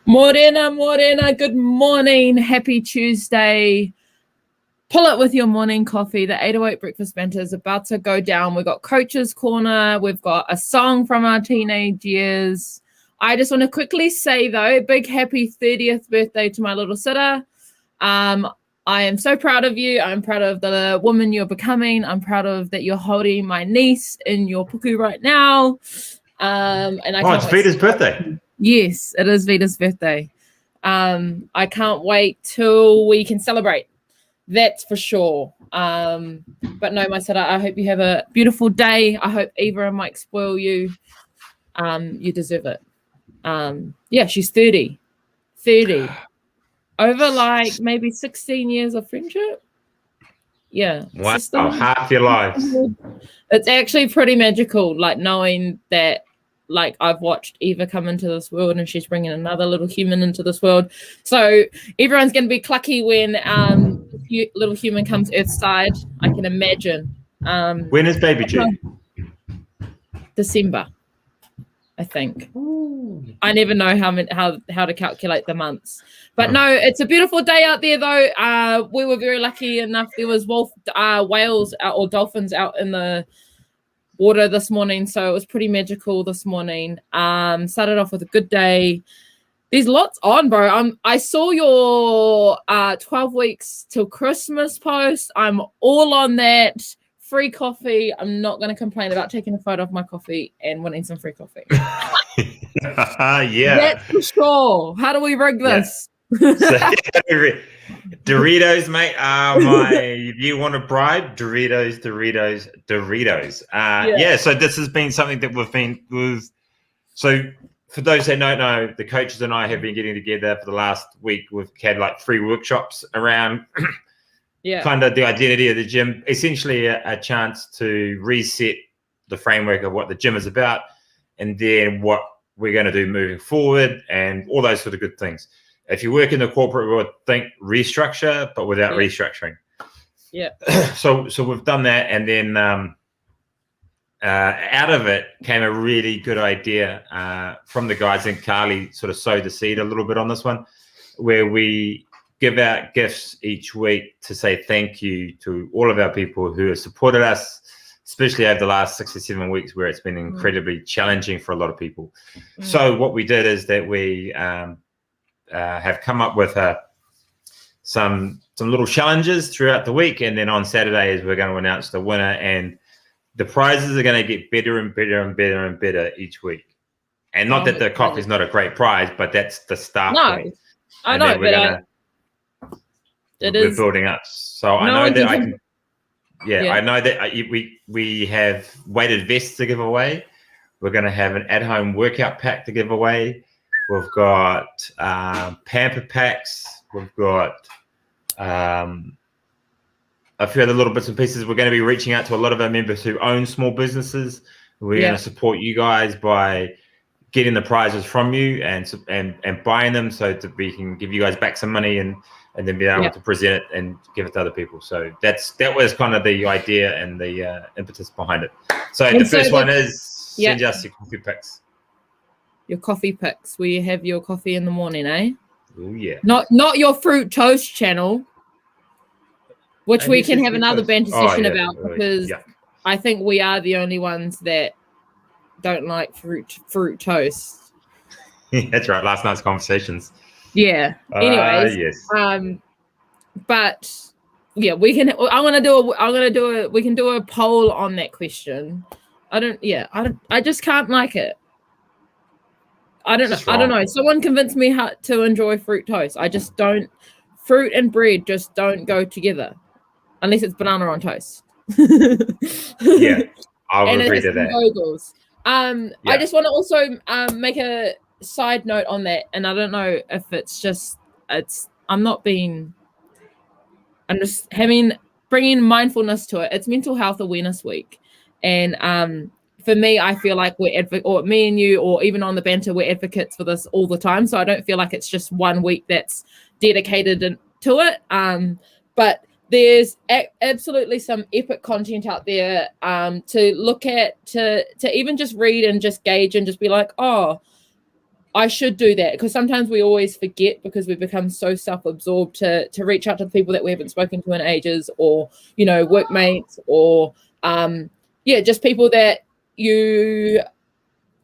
Morena, good morning. Happy Tuesday. Pull it with your morning coffee. The 808 Breakfast Banter is about to go down. We've got Coach's Corner. We've got a song from our teenage years. I just want to quickly say, though, big happy 30th birthday to my little sitter. I am so proud of you. I'm proud of the woman you're becoming. I'm proud of that you're holding my niece in your puku right now. It's Vita's birthday. Yes, it is Vita's birthday. I can't wait till we can celebrate. That's for sure. But no, my sitter, I hope you have a beautiful day. I hope Eva and Mike spoil you. You deserve it. Yeah, she's 30. 30. Over like maybe 16 years of friendship. Yeah. Wow, half your lives. It's actually pretty magical, like knowing that like I've watched Eva come into this world and she's bringing another little human into this world. So everyone's going to be clucky when little human comes earthside. I can imagine. When is baby due? December, I think. Ooh. I never know how to calculate the months. But no, it's a beautiful day out there though. We were very lucky enough. There was whales or dolphins out in the water this morning, so it was pretty magical this morning. Started off with a good day. There's lots on, bro. I saw your 12 weeks till Christmas post. I'm all on that. Free coffee. I'm not going to complain about taking a photo of my coffee and winning some free coffee. Yeah, that's for sure. How do we rig this? Doritos, mate. If you want to bribe, Doritos. Yeah. So this has been something that So for those that don't know, the coaches and I have been getting together for the last week. We've had like 3 workshops around kind of the identity of the gym. Essentially a chance to reset the framework of what the gym is about and then what we're going to do moving forward and all those sort of good things. If you work in the corporate world, think restructure, but without restructuring. Yeah. So we've done that, and then out of it came a really good idea from the guys, and Carly sort of sowed the seed a little bit on this one, where we give out gifts each week to say thank you to all of our people who have supported us, especially over the last 6 or 7 weeks where it's been incredibly challenging for a lot of people. So what we did is that we have come up with some little challenges throughout the week, and then on Saturdays we're going to announce the winner, and the prizes are going to get better and better and better and better each week. And not that the coffee is not a great prize, but that's the start point. I know, but we're building up. So I know that I can. Yeah, I know that we have weighted vests to give away. We're going to have an at-home workout pack to give away. We've got pamper packs. We've got a few other little bits and pieces. We're going to be reaching out to a lot of our members who own small businesses. We're going to support you guys by getting the prizes from you and buying them so that we can give you guys back some money and then be able to present it and give it to other people. So that was kind of the idea and the impetus behind it. So the first one is send us your coffee picks. Your coffee picks, where you have your coffee in the morning, eh? Oh yeah. Not your fruit toast channel, which we can have another banter session about because I think we are the only ones that don't like fruit toast. That's right. Last night's conversations. Yeah. Anyways. Yes. But yeah, we can. We can do a poll on that question. I just can't like it. I don't know. Someone convinced me how to enjoy fruit toast. I just don't. Fruit and bread just don't go together, unless it's banana on toast. Yeah, I'll agree to that. Bagels. I just want to also make a side note on that, and I don't know if I'm just bringing mindfulness to it. It's Mental Health Awareness Week, and for me, I feel like or me and you, or even on the banter, we're advocates for this all the time. So I don't feel like it's just one week that's dedicated to it. But there's absolutely some epic content out there to look at, to even just read and just gauge and just be like, oh, I should do that, because sometimes we always forget because we become so self-absorbed to reach out to the people that we haven't spoken to in ages, or, you know, workmates, or just people that you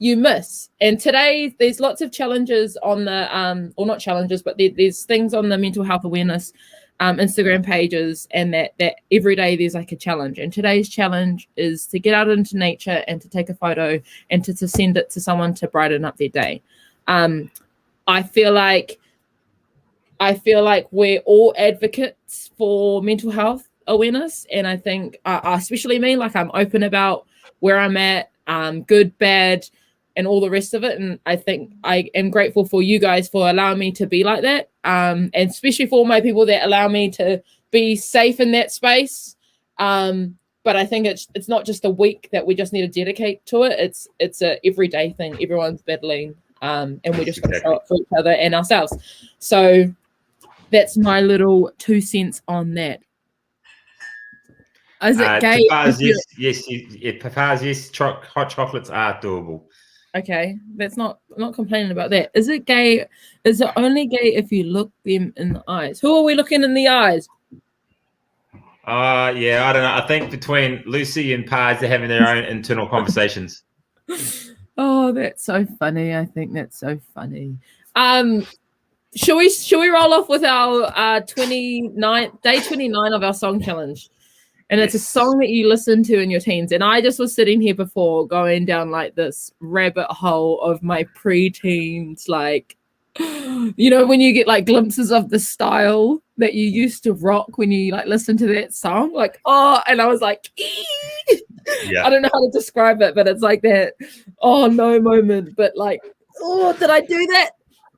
miss. And today there's lots of challenges on the or not challenges, but there's things on the mental health awareness Instagram pages, and that every day there's like a challenge. And today's challenge is to get out into nature and to take a photo and to send it to someone to brighten up their day. I feel like we're all advocates for mental health awareness, and I think especially me, like, I'm open about where I'm at, good, bad, and all the rest of it. And I think I am grateful for you guys for allowing me to be like that, and especially for all my people that allow me to be safe in that space. But I think it's not just a week that we just need to dedicate to it. It's a everyday thing. Everyone's battling, and we're just going to show up for each other and ourselves. So that's my little 2 cents on that. Is it gay? Yes, hot chocolates are doable. Okay, that's not complaining about that. Is it gay? Is it only gay if you look them in the eyes? Who are we looking in the eyes? I don't know. I think between Lucy and Pies, they're having their own internal conversations. Oh, that's so funny. I think that's so funny. Shall we roll off with our 29 of our song challenge? And it's a song that you listen to in your teens. And I just was sitting here before going down like this rabbit hole of my pre-teens, like, you know, when you get like glimpses of the style that you used to rock when you like listen to that song, like, oh, and I was like, I don't know how to describe it, but it's like that, oh no moment, but like, oh, did I do that?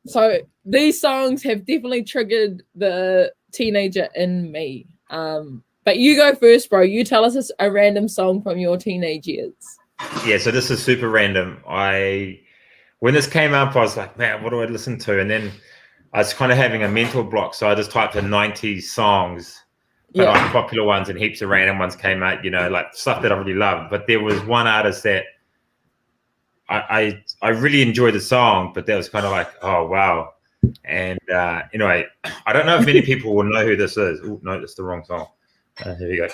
So these songs have definitely triggered the teenager in me. But you go first, bro. You tell us a random song from your teenage years. Yeah, so this is super random. When this came up, I was like, man, what do I listen to? And then I was kind of having a mental block, so I just typed in 90s songs, but like popular ones, and heaps of random ones came out, you know, like stuff that I really loved. But there was one artist that I really enjoyed the song, but that was kind of like, oh, wow. And anyway, I don't know if many people will know who this is. Oh, no, that's the wrong song. Here we go.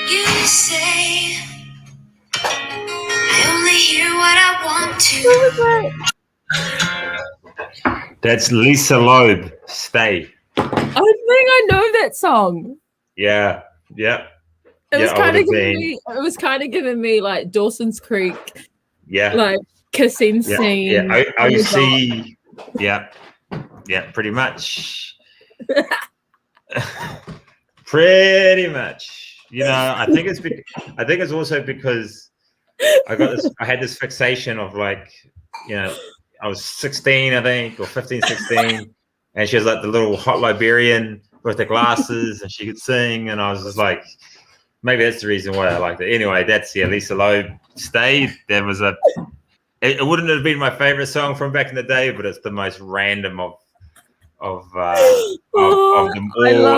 You say I only hear what I want to. That's Lisa Loeb, Stay. I think I know that song. Yeah. It was kind of giving me like Dawson's Creek. Yeah. Like kissing scene. Yeah. OC. Yeah, pretty much. Pretty much. You know, I think it's also because I had this fixation of like, you know, I was 16, I think, or 15, 16, and she was like the little hot librarian with the glasses, and she could sing, and I was just like, maybe that's the reason why I liked it. Anyway, that's Lisa Loeb, Stay. That was it wouldn't have been my favorite song from back in the day, but it's the most random of them all,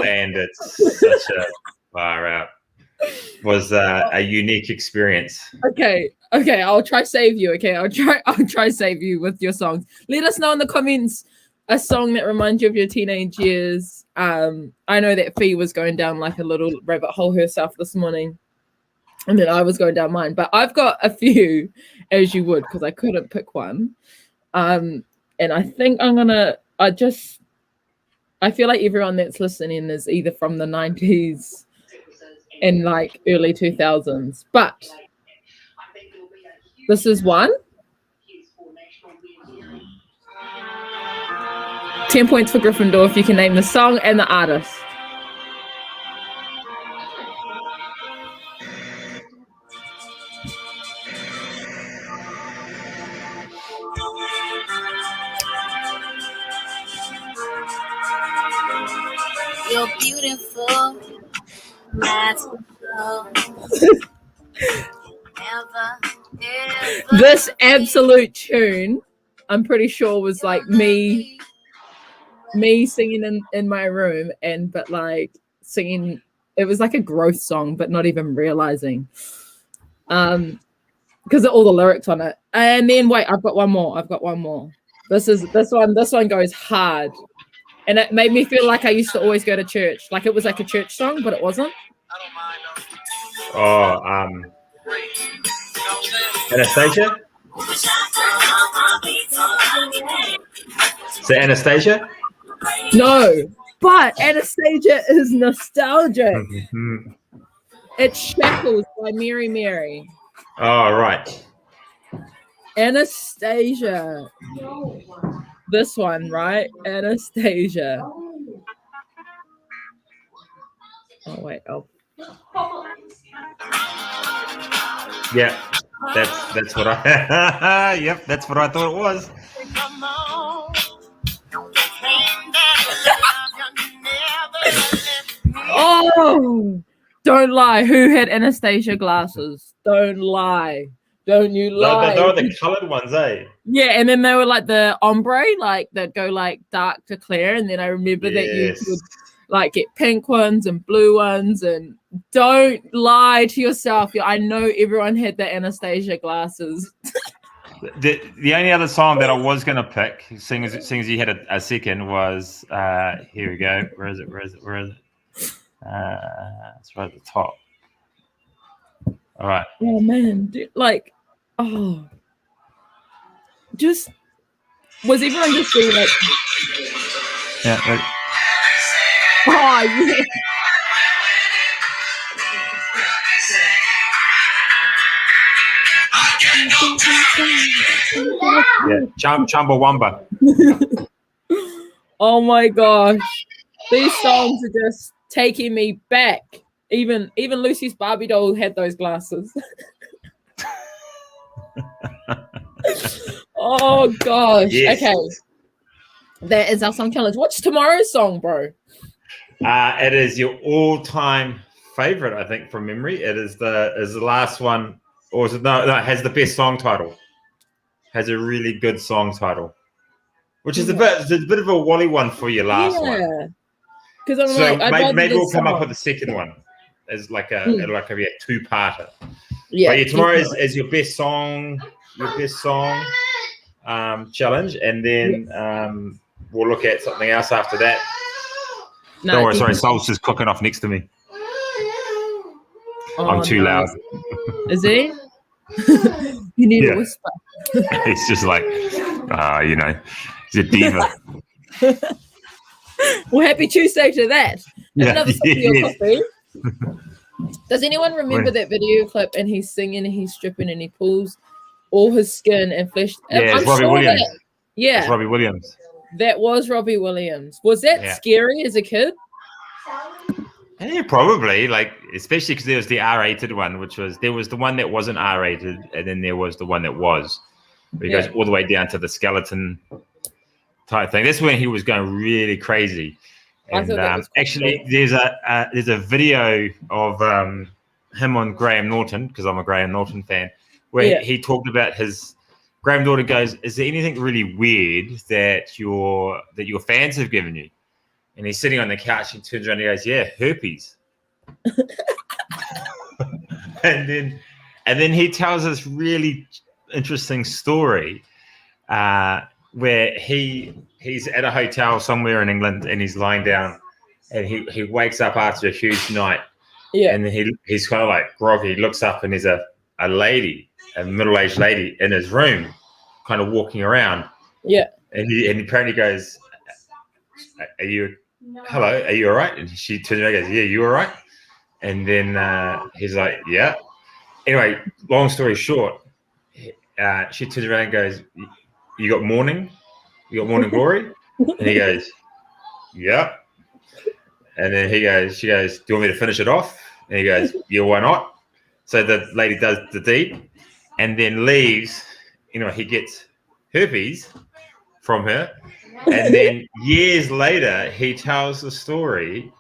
and it's such a far out. Was a unique experience. Okay, I'll try save you. Okay, I'll try save you with your songs. Let us know in the comments a song that reminds you of your teenage years. I know that Fee was going down like a little rabbit hole herself this morning, and then I was going down mine. But I've got a few, as you would, because I couldn't pick one. And I think I feel like everyone that's listening is either from the 90s and like early 2000s. But this is one. 10 points for Gryffindor if you can name the song and the artist. You're beautiful. That's this absolute tune, I'm pretty sure, was like me me singing in my room, but like singing, it was like a growth song, but not even realizing. Because of all the lyrics on it. And then wait, I've got one more. This one goes hard. And it made me feel like I used to always go to church. Like it was like a church song, but it wasn't. Oh, Anastasia? Is it Anastasia? No, but Anastasia is nostalgic. It's Shackles by Mary Mary. Oh, right. Anastasia. This one, right? Anastasia. Oh, wait. Oh. Yeah, that's what I. Yep, that's what I thought it was. Oh, don't lie. Who had Anastasia glasses? Don't lie. Don't you lie. They were the colored ones, eh? Yeah, and then they were like the ombre, like that go like dark to clear. And then I remember that you could like get pink ones and blue ones. And don't lie to yourself. I know everyone had the Anastasia glasses. The only other song that I was going to pick, seeing as you had a second, was here we go. Where is it? It's right at the top. All right. Oh man, dude, like, oh, just was everyone just doing like, yeah. Right. Oh yeah. Yeah, Chumbawamba. Oh my gosh, these songs are just taking me back. Even Lucy's Barbie doll had those glasses. Oh gosh. Yes. Okay, that is our song challenge. What's tomorrow's song, bro? It is your all-time favorite, I think, from memory. It is the last one, or is it no? It has the best song title. Has a really good song title, which is a bit of a Wally one for your last one. Because maybe we'll come up with the second one as like a two-parter. Yeah. But tomorrow is your best song challenge, and then we'll look at something else after that. No, don't worry, sorry, Soul's just cooking off next to me. I'm too loud. Is he? You need to whisper. It's just like, he's a diva. Well, happy Tuesday to that. Another sip of your coffee. Does anyone remember that video clip and he's singing and he's stripping and he pulls all his skin and flesh? Yeah, it's Robbie Williams. It's Robbie Williams. That was Robbie Williams. Was that scary as a kid? Yeah, probably. Like, especially because there was the R-rated one, there was the one that wasn't R-rated, and then there was the one that was. It goes all the way down to the skeleton type thing. That's when he was going really crazy. And actually, there's a video of him on Graham Norton, because I'm a Graham Norton fan, where he talked about his. Graham Norton goes, "Is there anything really weird that your fans have given you?" And he's sitting on the couch and turns around and goes, "Yeah, herpes." and then he tells this really interesting story where he's at a hotel somewhere in England and he's lying down and he wakes up after a huge night. Yeah. And then he's kind of like groggy. He looks up and there's a lady, a middle-aged lady in his room kind of walking around. Yeah. And he apparently goes, hello, are you all right? And she turns around and goes, yeah, you all right? And then he's like, yeah. Anyway, long story short, she turns around and goes, you got morning glory? And he goes, yeah. And then she goes, do you want me to finish it off? And he goes, yeah, why not? So the lady does the deed and then leaves. He gets herpes from her. And then years later, he tells the story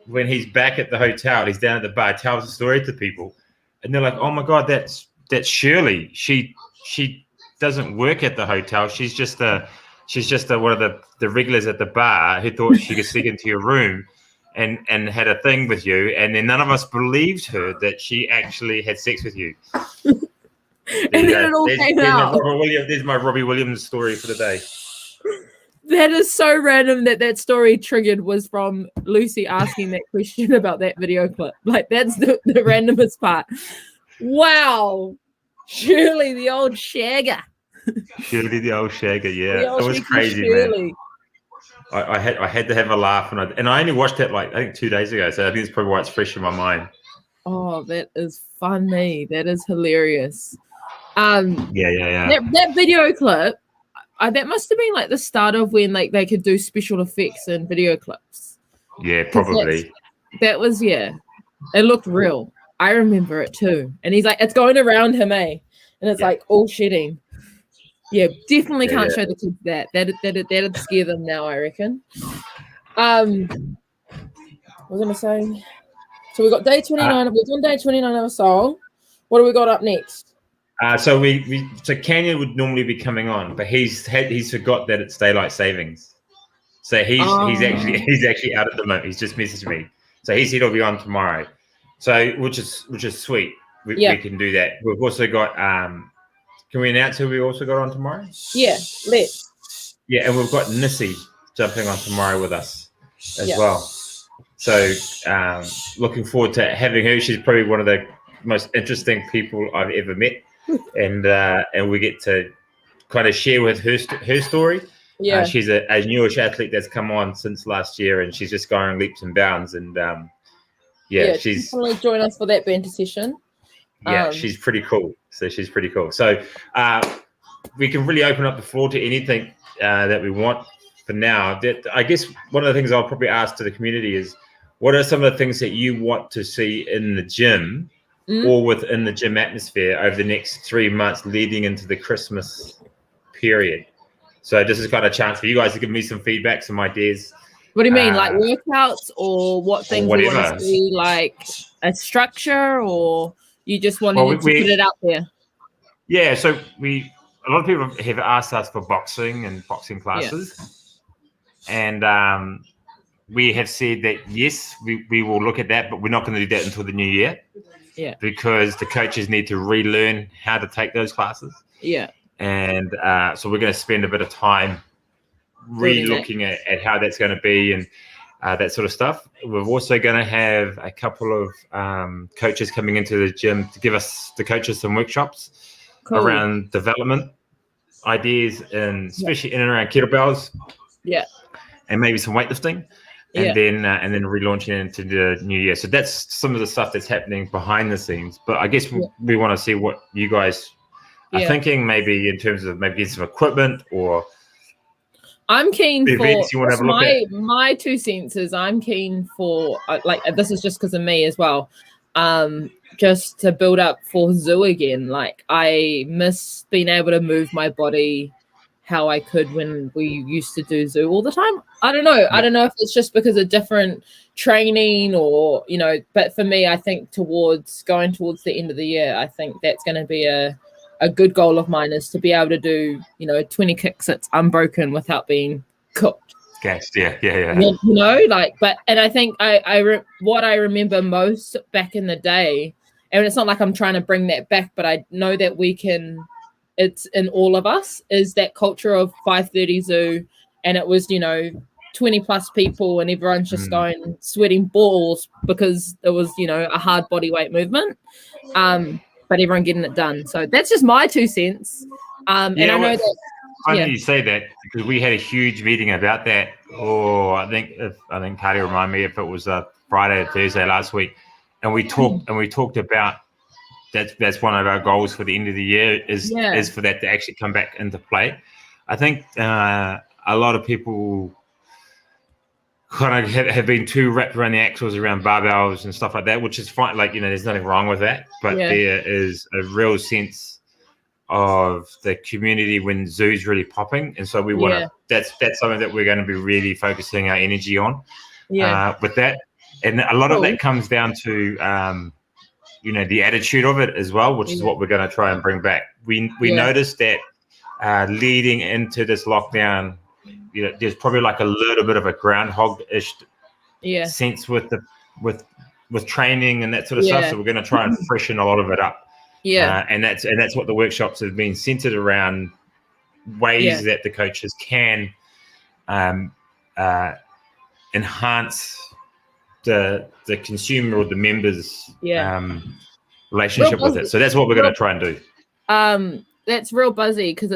when he's back at the hotel. He's down at the bar, tells the story to people. And they're like, oh, my God, that's Shirley. She doesn't work at the hotel. She's just a she's just one of the regulars at the bar who thought she could sneak into your room and had a thing with you, and then none of us believed her that she actually had sex with you. And then it all came out. There's my Robbie Williams story for the day. That is so random that story triggered was from Lucy asking that question about that video clip. Like, that's the randomest part. Wow. Shirley, the old shagger. Shirley, the old shagger, yeah. It was crazy, man. I had to have a laugh, and I only watched that, like, I think 2 days ago, so I think it's probably why it's fresh in my mind. Oh, that is funny. That is hilarious. Yeah. That video clip, that must have been like the start of when like they could do special effects in video clips. Yeah, probably. That was, yeah. It looked real. I remember it too. And he's like, it's going around him, eh? And it's like all shedding. Yeah, definitely can't show the kids that. That'd scare them now, I reckon. What was I gonna say? So we got day 29. We've done day 29 of a song. What do we got up next? So so Canyon would normally be coming on, but he's forgot that it's daylight savings. So he's actually out at the moment. He's just messaged me. So he said he'll be on tomorrow. So which is sweet. We can do that. We've also got can we announce who we also got on tomorrow? Yeah, let's. Yeah, and we've got Nissy jumping on tomorrow with us as well. So looking forward to having her. She's probably one of the most interesting people I've ever met. And we get to kind of share with her story. Yeah, she's a newish athlete that's come on since last year, and she's just going leaps and bounds. And she's definitely join us for that banter session. Yeah, she's pretty cool. So we can really open up the floor to anything that we want for now. I guess one of the things I'll probably ask to the community is, what are some of the things that you want to see in the gym? Or within the gym atmosphere over the next 3 months leading into the Christmas period. So this is kind of a chance for you guys to give me some feedback, some ideas. What do you mean, like workouts, or what things you want to see, like a structure, or you just wanted to put it out there? Yeah, so a lot of people have asked us for boxing and boxing classes. Yeah. And we have said that, yes, we will look at that, but we're not going to do that until the new year. Yeah, because the coaches need to relearn how to take those classes. Yeah, and so we're going to spend a bit of time re-looking at how that's going to be and that sort of stuff. We're also going to have a couple of coaches coming into the gym to give us the coaches some workshops around development ideas, and especially in and around kettlebells. Yeah, and maybe some weightlifting. And then relaunching into the new year. So that's some of the stuff that's happening behind the scenes. But I guess we want to see what you guys are thinking, maybe in terms of maybe getting some equipment, or I'm keen for events you want to have a look at. My 2 cents is I'm keen for like, this is just because of me as well. Just to build up for zoo again. Like, I miss being able to move my body how I could when we used to do zoo all the time. I don't know. Yeah. I don't know if it's just because of different training or, but for me, I think going towards the end of the year, I think that's going to be a good goal of mine, is to be able to do, 20 kick sits unbroken without being cooked. Gassed, yeah. And I think what I remember most back in the day, and it's not like I'm trying to bring that back, but I know that it's in all of us, is that culture of 5:30 zoo, and it was 20 plus people and everyone's just going sweating balls because it was a hard body weight movement, but everyone getting it done. So that's just my 2 cents. And I know that funny you say that, because we had a huge meeting about that. I think Cardi reminded me if it was Friday or Thursday last week, and we talked about that's one of our goals for the end of the year is for that to actually come back into play. I think a lot of people kind of have been too wrapped around the axles around barbells and stuff like that, which is fine. Like, there's nothing wrong with that, but there is a real sense of the community when zoo's really popping, and so we want to. That's something that we're going to be really focusing our energy on. With that, and a lot of that comes down to the attitude of it as well, which is what we're going to try and bring back. We noticed that leading into this lockdown there's probably like a little bit of a groundhog-ish sense with training and that sort of stuff. So we're going to try and freshen a lot of it up. And that's what the workshops have been centered around, ways that the coaches can enhance the consumer or the members relationship with it. So that's what we're going to try and do. That's real buzzy, because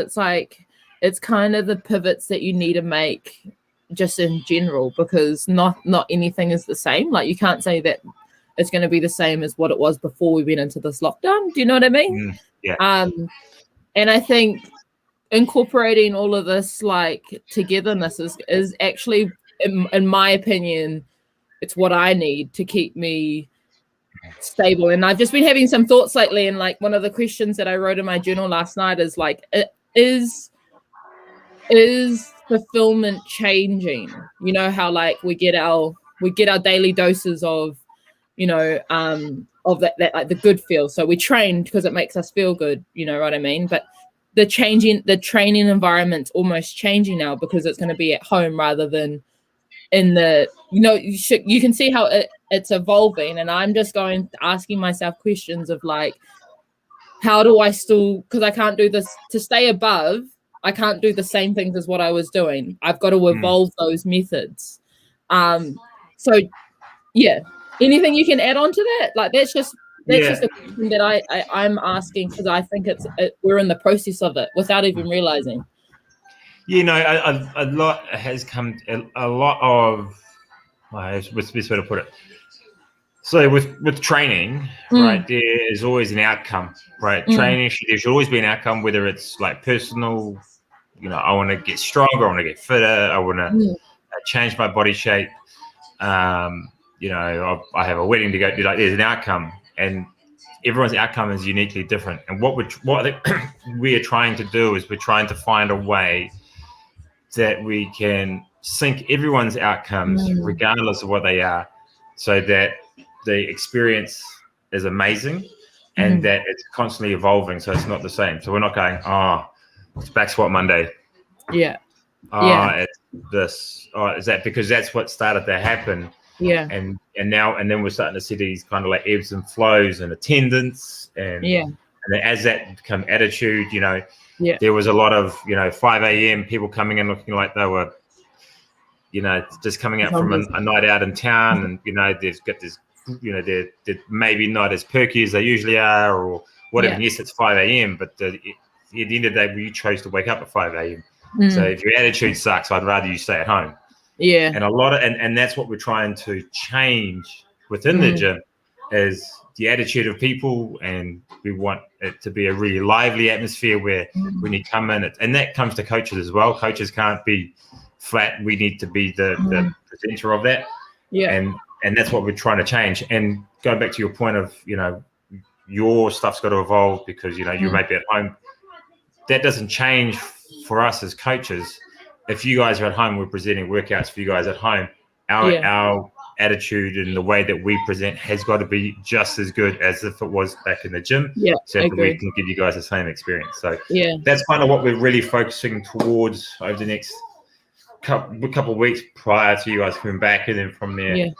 it's kind of the pivots that you need to make just in general, because not anything is the same. Like, you can't say that it's going to be the same as what it was before we went into this lockdown. Do you know what I mean? And I think incorporating all of this like togetherness is actually, in my opinion, it's what I need to keep me stable. And I've just been having some thoughts lately, and like one of the questions that I wrote in my journal last night is like, is fulfillment changing? You know how like we get our daily doses of, of that like the good feel. So we train because it makes us feel good, you know what I mean? But the training environment's almost changing now, because it's going to be at home rather than in the, you can see how it's evolving. And I'm just asking myself questions of like, how do I still, because I can't do this to stay above, I can't do the same things as what I was doing. I've got to evolve those methods. So yeah, anything you can add on to that? Like, that's just a question that I'm asking, because I think we're in the process of it without even realizing. A lot has come, a lot of, what's the best way to put it? So with training, right, there's always an outcome, right? Training, there should always be an outcome, whether it's like personal, I want to get stronger, I want to get fitter, I want to change my body shape. I have a wedding to go to. Like, there's an outcome, and everyone's outcome is uniquely different. And what we are trying to do is we're trying to find a way that we can sync everyone's outcomes, regardless of what they are, so that the experience is amazing and that it's constantly evolving. So it's not the same. So we're not going, it's back squat Monday. It's this. Is that because that's what started to happen? And then we're starting to see these kind of like ebbs and flows and attendance, and then as that become attitude, there was a lot of 5 a.m. people coming in looking like they were just coming out from a night out in town, and they've got this, they're maybe not as perky as they usually are, or whatever. Yes, it's 5 a.m. but at the end of the day, you chose to wake up at 5 a.m. So if your attitude sucks, I'd rather you stay at home. And a lot of, and that's what we're trying to change within the gym, is the attitude of people, and we want it to be a really lively atmosphere where when you come in, and that comes to coaches as well. Coaches can't be flat. We need to be the presenter of that. And that's what we're trying to change. And going back to your point of, your stuff's got to evolve, because, you may be at home. That doesn't change for us as coaches. If you guys are at home, we're presenting workouts for you guys at home. Our attitude and the way that we present has got to be just as good as if it was back in the gym. So that we can give you guys the same experience. So that's kind of what we're really focusing towards over the next couple of weeks prior to you guys coming back. And then from there,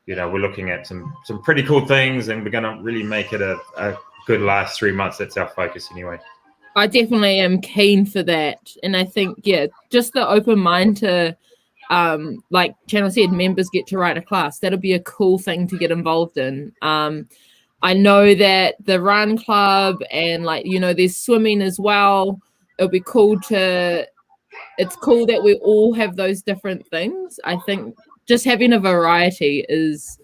we're looking at some pretty cool things, and we're going to really make it a good last 3 months. That's our focus anyway. I definitely am keen for that. And I think, just the open mind to, like Channel said, members get to write a class. That'll be a cool thing to get involved in. I know that the run club and there's swimming as well. It'll be cool it's cool that we all have those different things. I think just having a variety is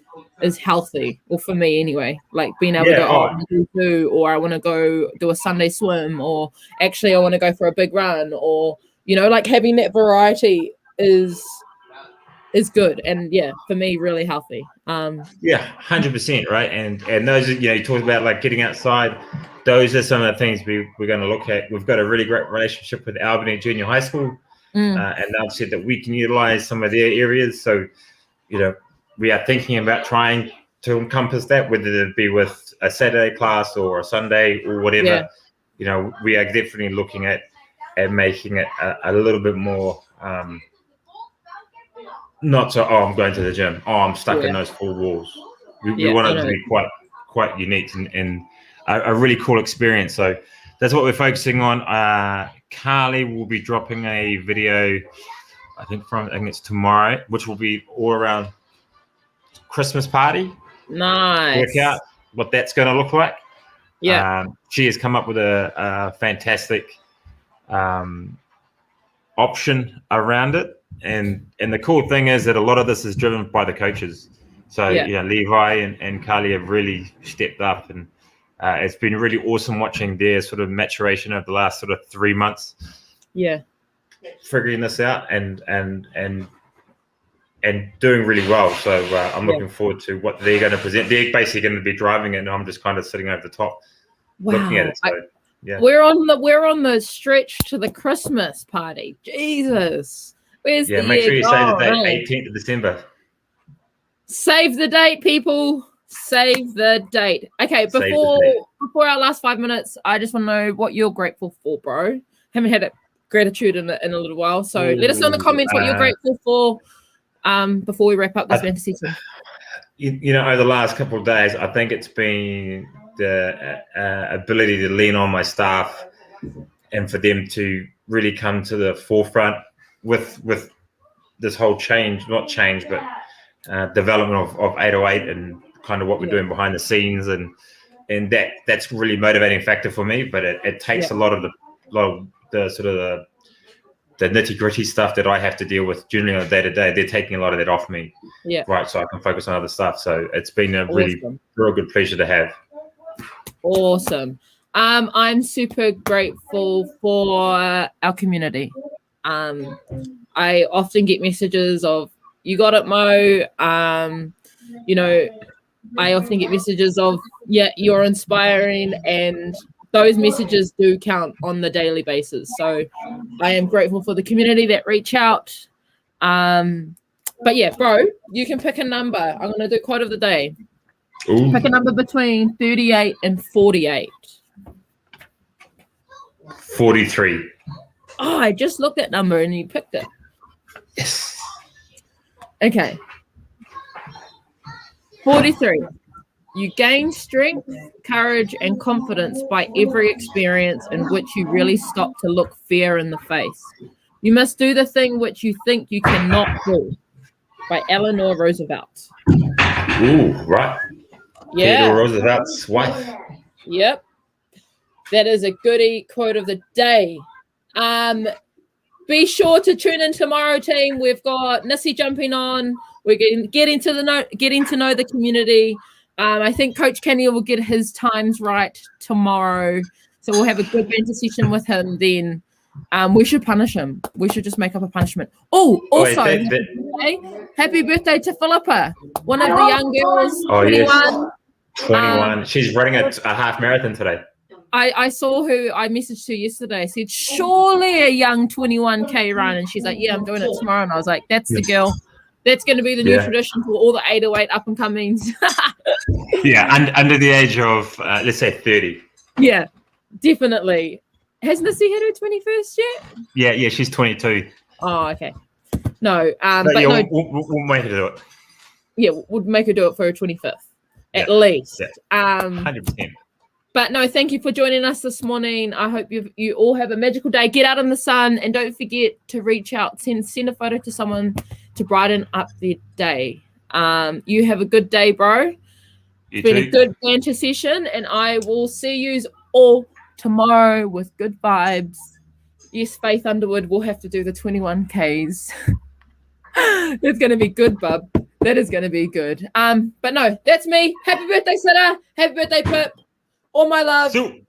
healthy, or for me anyway, like being able to go, or I want to go do a Sunday swim, or actually I want to go for a big run, or like having that variety is good, and for me really healthy. 100%, right? And those are, you talked about like getting outside. Those are some of the things we're going to look at. We've got a really great relationship with Albany Junior High School, and they've said that we can utilize some of their areas. So we are thinking about trying to encompass that, whether it be with a Saturday class or a Sunday or whatever. We are definitely looking at making it a little bit more not so, oh, I'm going to the gym, oh, I'm stuck in those four walls. We want it to be quite unique and a really cool experience. So that's what we're focusing on. Carly will be dropping a video, I think it's tomorrow, which will be all around Christmas party. Nice. Workout, what that's going to look like. Yeah. She has come up with a fantastic option around it. And the cool thing is that a lot of this is driven by the coaches. So, Levi and Carly have really stepped up, and it's been really awesome watching their sort of maturation over the last sort of 3 months. Yeah. Figuring this out and doing really well. So I'm looking forward to what they're going to present. They're basically going to be driving it, and I'm just kind of sitting over the top looking at it. So, we're on the stretch to the Christmas party. Jesus. Where's the make sure you save the date, right? 18th of December. Save the date, people. Save the date. Okay, before our last 5 minutes, I just want to know what you're grateful for, bro. Haven't had gratitude in a little while, so let us know in the comments what you're grateful for. Before we wrap up this fantasy season. Over the last couple of days, I think it's been the ability to lean on my staff and for them to really come to the forefront with this whole development of 808 and kind of what we're doing behind the scenes, and that's really motivating factor for me. But it takes a lot of the sort of the nitty gritty stuff that I have to deal with generally on a day to day. They're taking a lot of that off me, right? So I can focus on other stuff. So it's been a really real good pleasure to have. Awesome. I'm super grateful for our community. I often get messages of, you got it, Mo. I often get messages of, you're inspiring, and those messages do count on the daily basis. So I am grateful for the community that reach out. But yeah, bro, you can pick a number. I'm going to do quote of the day. Ooh. Pick a number between 38 and 48. 43. Oh, I just looked at number and you picked it. Yes. Okay. 43. You gain strength, courage, and confidence by every experience in which you really stop to look fear in the face. You must do the thing which you think you cannot do. By Eleanor Roosevelt. Ooh, right. Yeah. Theodore Roosevelt's wife. Yep. That is a goodie quote of the day. Be sure to tune in tomorrow, team. We've got Nissy jumping on. We're getting to know the community. I think Coach Canny will get his times right tomorrow, so we'll have a good banter session with him then. We should punish him. We should just make up a punishment. Oh, also, happy birthday to Philippa, one of the young girls, 21. Yes. 21. She's running a half marathon today. I saw her. I messaged her yesterday. I said, surely a young 21K run. And she's like, yeah, I'm doing it tomorrow. And I was like, that's the girl. That's going to be the new tradition for all the 808 up and comings. Under the age of, let's say 30. Yeah, definitely. Has Nissy had her 21st yet? Yeah, she's 22. Oh, okay. No, we'll make her do it. Yeah, we'll make her do it for her 25th, at least. Yeah. 100%. But no, thank you for joining us this morning. I hope you all have a magical day. Get out in the sun, and don't forget to reach out, send a photo to someone to brighten up their day. You have a good day, bro. It's been a good banter session, and I will see you all tomorrow with good vibes. Yes, Faith Underwood will have to do the 21Ks. It's going to be good, bub. That is going to be good. But no, that's me. Happy birthday, Sitter. Happy birthday, Pip. All my love.